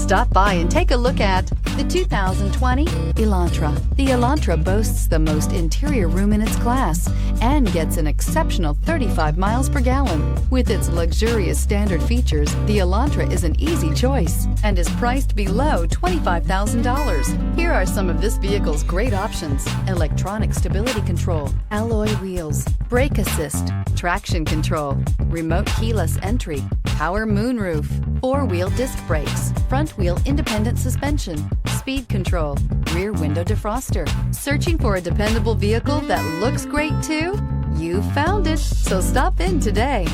Stop by and take a look at the 2020 Elantra. The Elantra boasts the most interior room in its class and gets an exceptional 35 miles per gallon. With its luxurious standard features, the Elantra is an easy choice and is priced below $25,000. Here are some of this vehicle's great options: electronic stability control, alloy wheels, brake assist, traction control, remote keyless entry, power moonroof, four-wheel disc brakes, front-wheel independent suspension, speed control, rear window defroster. Searching for a dependable vehicle that looks great too? You found it, so stop in today.